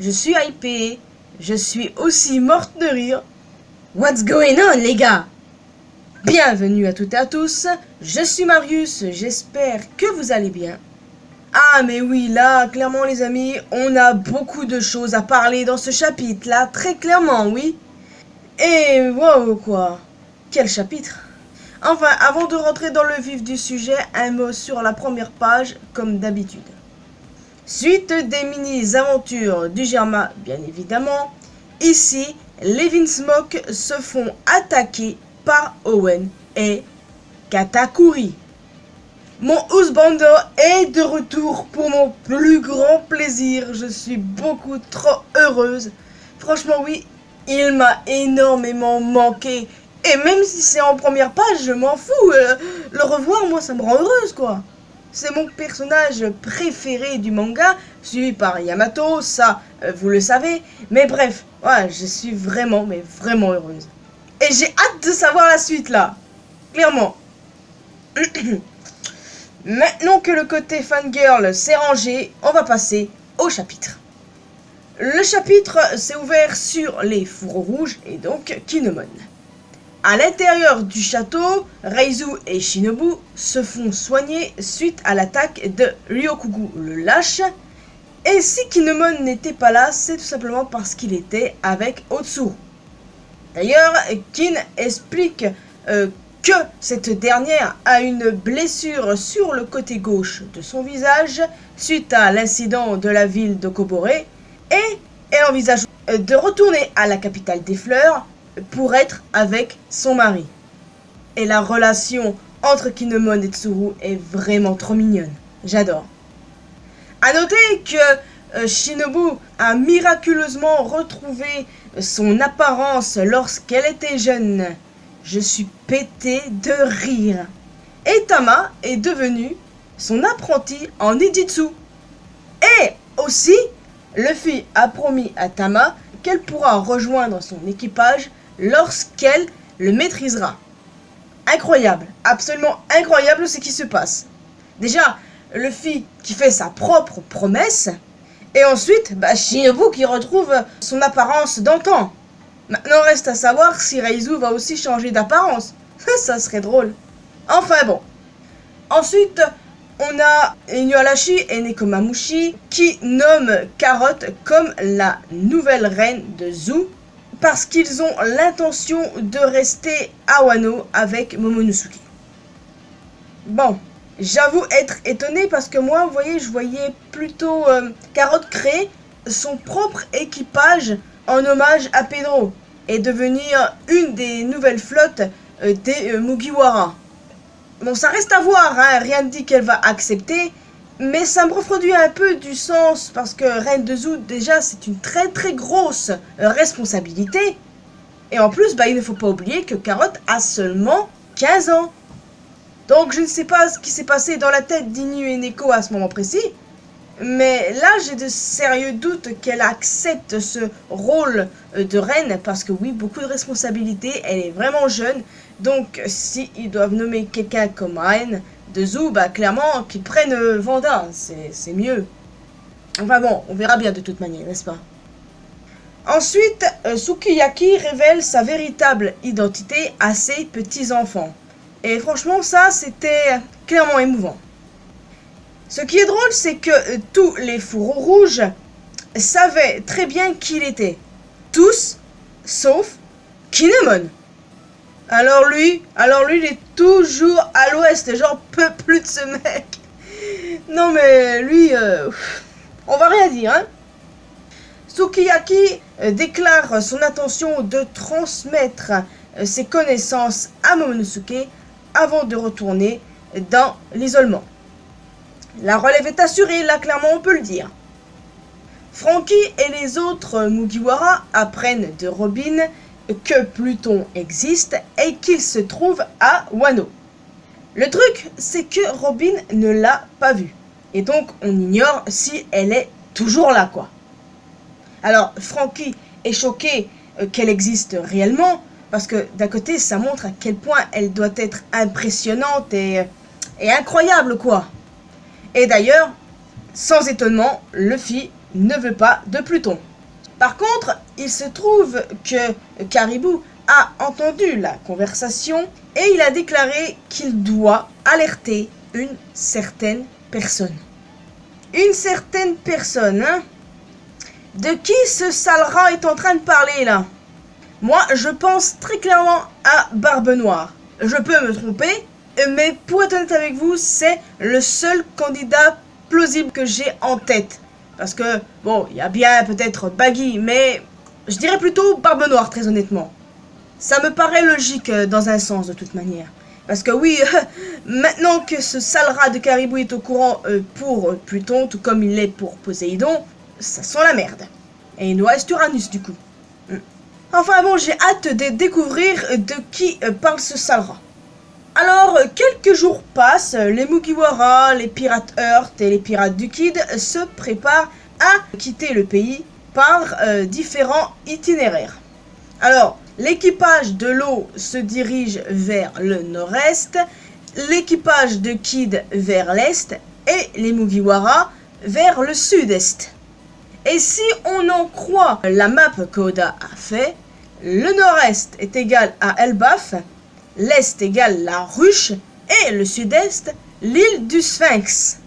je suis hypée, je suis aussi morte de rire. What's going on, les gars? Bienvenue à toutes et à tous, je suis Marius, j'espère que vous allez bien. Ah mais oui, là, clairement les amis, on a beaucoup de choses à parler dans ce chapitre-là, très clairement, oui. Et wow, quoi. Quel chapitre? Enfin, avant de rentrer dans le vif du sujet, un mot sur la première page, comme d'habitude. Suite des mini-aventures du Germa, bien évidemment. Ici, les Vinsmoke se font attaquer par Owen et Katakuri. Mon husbando est de retour pour mon plus grand plaisir. Je suis beaucoup trop heureuse. Franchement, oui, il m'a énormément manqué. Et même si c'est en première page, je m'en fous. Le revoir, moi, ça me rend heureuse, quoi. C'est mon personnage préféré du manga, suivi par Yamato, ça, vous le savez. Mais bref, ouais, je suis vraiment, mais vraiment heureuse. Et j'ai hâte de savoir la suite, là. Clairement. Maintenant que le côté fangirl s'est rangé, on va passer au chapitre. Le chapitre s'est ouvert sur les fourreaux rouges et donc Kinemon. À l'intérieur du château, Reizu et Shinobu se font soigner suite à l'attaque de Ryokugu le lâche. Et si Kinemon n'était pas là, c'est tout simplement parce qu'il était avec Otsuru. D'ailleurs, Kin explique que cette dernière a une blessure sur le côté gauche de son visage suite à l'incident de la ville de Kobore et elle envisage de retourner à la capitale des fleurs pour être avec son mari. Et la relation entre Kinemon et Tsuru est vraiment trop mignonne. J'adore. A noter que Shinobu a miraculeusement retrouvé son apparence lorsqu'elle était jeune. Je suis pété de rire. Et Tama est devenu son apprenti en ninjutsu. Et aussi, Luffy a promis à Tama qu'elle pourra rejoindre son équipage lorsqu'elle le maîtrisera. Incroyable, absolument incroyable ce qui se passe. Déjà, Luffy qui fait sa propre promesse, et ensuite, Shinobu qui retrouve son apparence d'antan. Maintenant reste à savoir si Reizu va aussi changer d'apparence. Ça serait drôle. Enfin bon. Ensuite, on a Inuarashi et Nekomamushi qui nomment Carotte comme la nouvelle reine de Zou parce qu'ils ont l'intention de rester à Wano avec Momonosuke. Bon, j'avoue être étonné parce que moi, vous voyez, je voyais plutôt Carotte créer son propre équipage en hommage à Pedro et devenir une des nouvelles flottes des Mugiwara. Bon, ça reste à voir, hein, rien ne dit qu'elle va accepter, mais ça me refroidit un peu du sens parce que Reine de Zou, déjà, c'est une très très grosse responsabilité. Et en plus, il ne faut pas oublier que Carotte a seulement 15 ans. Donc je ne sais pas ce qui s'est passé dans la tête d'Inu et Neko à ce moment précis, mais là j'ai de sérieux doutes qu'elle accepte ce rôle de reine parce que oui, beaucoup de responsabilités, elle est vraiment jeune, donc si ils doivent nommer quelqu'un comme reine de Zou, clairement qu'ils prennent Vanda, c'est mieux. Enfin bon, on verra bien de toute manière, n'est-ce pas? Ensuite, Sukiyaki révèle sa véritable identité à ses petits-enfants. Et franchement, ça, c'était clairement émouvant. Ce qui est drôle, c'est que tous les fourreaux rouges savaient très bien qui il était. Tous, sauf Kinemon. Alors lui, il est toujours à l'ouest. J'en peux plus de ce mec. Non mais lui, on va rien dire, hein. Sukiyaki déclare son intention de transmettre ses connaissances à Momonosuke avant de retourner dans l'isolement. La relève est assurée, là clairement on peut le dire. Franky et les autres Mugiwara apprennent de Robin que Pluton existe et qu'il se trouve à Wano. Le truc, c'est que Robin ne l'a pas vu. Et donc on ignore si elle est toujours là, quoi. Alors Franky est choquée qu'elle existe réellement, parce que d'un côté, ça montre à quel point elle doit être impressionnante et incroyable, quoi. Et d'ailleurs, sans étonnement, Luffy ne veut pas de Pluton. Par contre, il se trouve que Caribou a entendu la conversation et il a déclaré qu'il doit alerter une certaine personne. Une certaine personne, hein? De qui ce sale rat est en train de parler là? Moi, je pense très clairement à Barbe Noire. Je peux me tromper, mais pour être honnête avec vous, c'est le seul candidat plausible que j'ai en tête. Parce que, bon, il y a bien peut-être Baggy, mais je dirais plutôt Barbe Noire, très honnêtement. Ça me paraît logique dans un sens, de toute manière. Parce que oui, maintenant que ce sale rat de Caribou est au courant pour Pluton, tout comme il l'est pour Poséidon, ça sent la merde. Et il nous reste Uranus, du coup. Enfin bon, j'ai hâte de découvrir de qui parle ce sale rat. Alors, quelques jours passent, les Mugiwara, les pirates Earth et les pirates du Kid se préparent à quitter le pays par différents itinéraires. Alors, l'équipage de l'eau se dirige vers le nord-est, l'équipage de Kid vers l'est et les Mugiwara vers le sud-est. Et si on en croit la map qu'Oda a fait, le nord-est est égal à Elbaf, l'est égale la ruche et le sud-est l'île du Sphinx.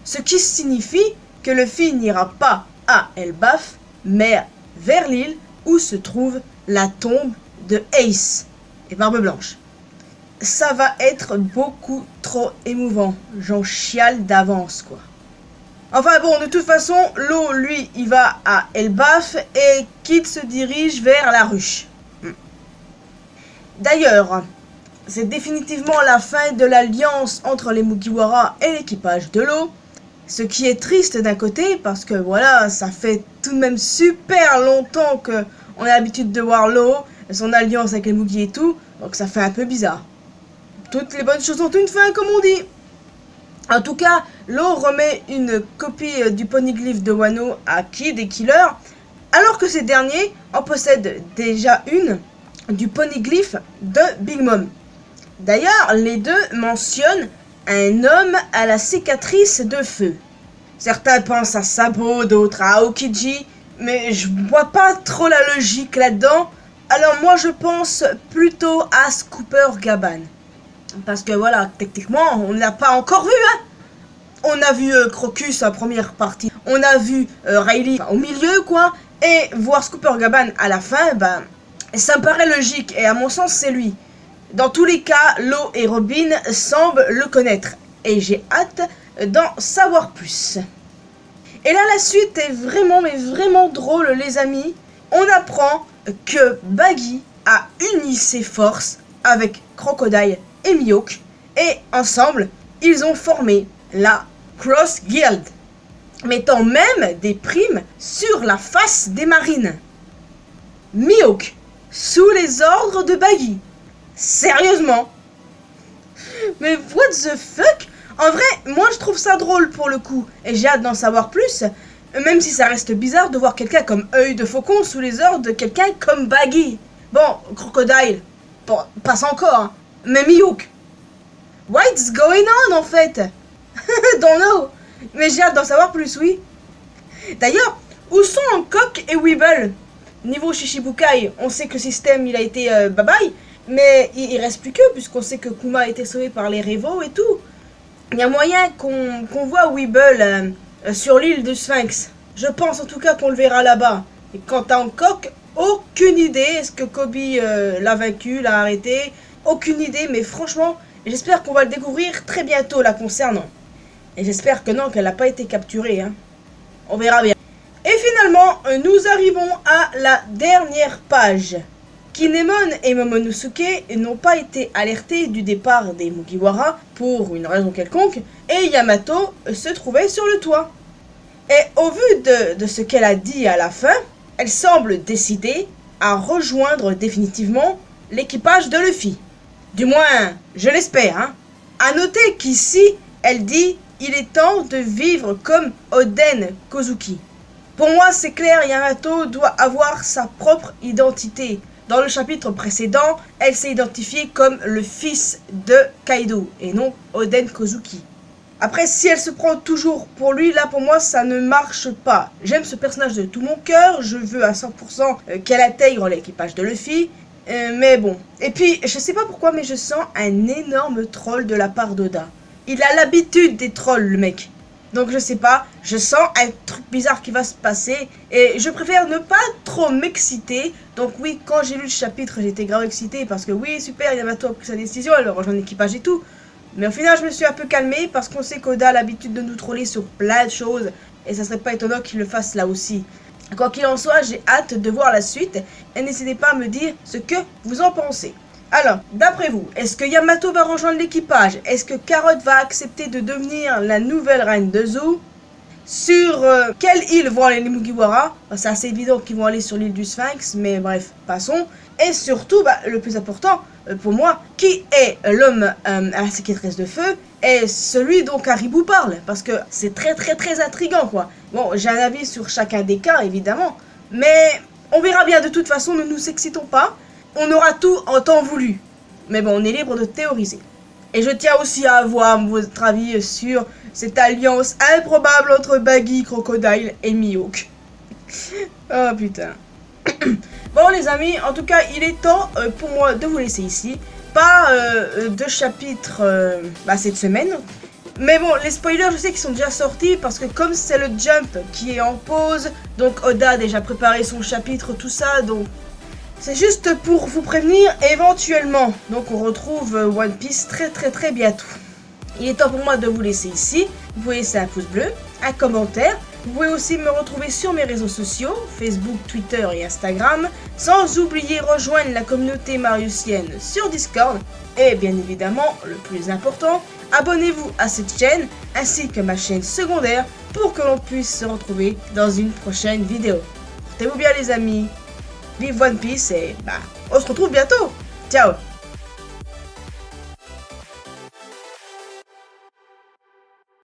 Ce qui signifie que le Luffy n'ira pas à Elbaf, mais vers l'île où se trouve la tombe de Ace et Barbe Blanche. Ça va être beaucoup trop émouvant, j'en chiale d'avance quoi. Enfin bon, de toute façon, l'eau, lui, il va à Elbaf et Kid se dirige vers la ruche. D'ailleurs, c'est définitivement la fin de l'alliance entre les Mugiwara et l'équipage de l'eau. Ce qui est triste d'un côté, parce que voilà, ça fait tout de même super longtemps qu'on a l'habitude de voir l'eau, son alliance avec les Mugi et tout, donc ça fait un peu bizarre. Toutes les bonnes choses ont une fin, comme on dit. En tout cas, l'eau remet une copie du poneglyphe de Wano à Kid et Killer, alors que ces derniers en possèdent déjà une du poneglyphe de Big Mom. D'ailleurs, les deux mentionnent un homme à la cicatrice de feu. Certains pensent à Sabo, d'autres à Aokiji, mais je vois pas trop la logique là-dedans. Alors moi je pense plutôt à Scooper Gaban. Parce que voilà, techniquement, on ne l'a pas encore vu, hein. On a vu Crocus en première partie, on a vu Riley au milieu, quoi. Et voir Scooper Gaban à la fin, ben, ça me paraît logique, et à mon sens, c'est lui. Dans tous les cas, Law et Robin semblent le connaître, et j'ai hâte d'en savoir plus. Et là, la suite est vraiment, mais vraiment drôle, les amis. On apprend que Baggy a uni ses forces avec Crocodile et Mihawk, et ensemble, ils ont formé la Cross Guild, mettant même des primes sur la face des marines. Mihawk, sous les ordres de Baggy. Sérieusement? Mais what the fuck? En vrai, moi je trouve ça drôle pour le coup, et j'ai hâte d'en savoir plus, même si ça reste bizarre de voir quelqu'un comme Œil de Faucon sous les ordres de quelqu'un comme Baggy. Bon, Crocodile, bon, passe encore, hein. Mais Mihawk, what's going on en fait? Don't know, mais j'ai hâte d'en savoir plus, oui. D'ailleurs, où sont Hancock et Weeble? Niveau Shichibukai, on sait que le système il a été bye-bye, mais il reste plus que, puisqu'on sait que Kuma a été sauvé par les Revo et tout. Il y a moyen qu'on voit Weeble sur l'île du Sphinx. Je pense en tout cas qu'on le verra là-bas. Et quant à Hancock, aucune idée. Est-ce que Kobe l'a vaincu, l'a arrêté? Aucune idée, mais franchement, j'espère qu'on va le découvrir très bientôt la concernant. Et j'espère que non, qu'elle n'a pas été capturée, hein. On verra bien. Et finalement, nous arrivons à la dernière page. Kinemon et Momonosuke n'ont pas été alertés du départ des Mugiwara pour une raison quelconque, et Yamato se trouvait sur le toit. Et au vu de ce qu'elle a dit à la fin, elle semble décidée à rejoindre définitivement l'équipage de Luffy. Du moins, je l'espère, hein. À noter qu'ici, elle dit « Il est temps de vivre comme Oden Kozuki ». Pour moi, c'est clair, Yamato doit avoir sa propre identité. Dans le chapitre précédent, elle s'est identifiée comme le fils de Kaido, et non Oden Kozuki. Après, si elle se prend toujours pour lui, là pour moi ça ne marche pas. J'aime ce personnage de tout mon cœur, je veux à 100% qu'elle intègre l'équipage de Luffy. Mais bon. Et puis, je sais pas pourquoi, mais je sens un énorme troll de la part d'Oda. Il a l'habitude des trolls, le mec. Donc je sais pas, je sens un truc bizarre qui va se passer. Et je préfère ne pas trop m'exciter. Donc oui, quand j'ai lu le chapitre, j'étais grave excité. Parce que oui, super, Yamato a pris sa décision, elle rejoint l'équipage et tout. Mais au final, je me suis un peu calmé parce qu'on sait qu'Oda a l'habitude de nous troller sur plein de choses. Et ça serait pas étonnant qu'il le fasse là aussi. Quoi qu'il en soit, j'ai hâte de voir la suite. Et n'hésitez pas à me dire ce que vous en pensez. Alors, d'après vous, est-ce que Yamato va rejoindre l'équipage? Est-ce que Carrot va accepter de devenir la nouvelle reine de Zou? Sur quelle île vont aller les Mugiwara? C'est assez évident qu'ils vont aller sur l'île du Sphinx, mais bref, passons. Et surtout, le plus important pour moi, qui est l'homme à la cicatrice de feu? Et celui dont Caribou parle, parce que c'est très intriguant quoi. Bon, j'ai un avis sur chacun des cas évidemment, mais on verra bien, de toute façon, ne nous excitons pas. On aura tout en temps voulu. Mais bon, on est libre de théoriser. Et je tiens aussi à avoir votre avis sur cette alliance improbable entre Baggy, Crocodile et Mihawk. Oh putain. Bon les amis, en tout cas, il est temps pour moi de vous laisser ici. Pas de chapitre cette semaine. Mais bon, les spoilers, je sais qu'ils sont déjà sortis parce que comme c'est le Jump qui est en pause, donc Oda a déjà préparé son chapitre, tout ça, donc... C'est juste pour vous prévenir éventuellement. Donc on retrouve One Piece très bientôt. Il est temps pour moi de vous laisser ici. Vous pouvez laisser un pouce bleu, un commentaire. Vous pouvez aussi me retrouver sur mes réseaux sociaux, Facebook, Twitter et Instagram. Sans oublier rejoindre la communauté mariusienne sur Discord. Et bien évidemment, le plus important, abonnez-vous à cette chaîne ainsi que ma chaîne secondaire pour que l'on puisse se retrouver dans une prochaine vidéo. Portez-vous bien les amis. Vive One Piece et on se retrouve bientôt. Ciao.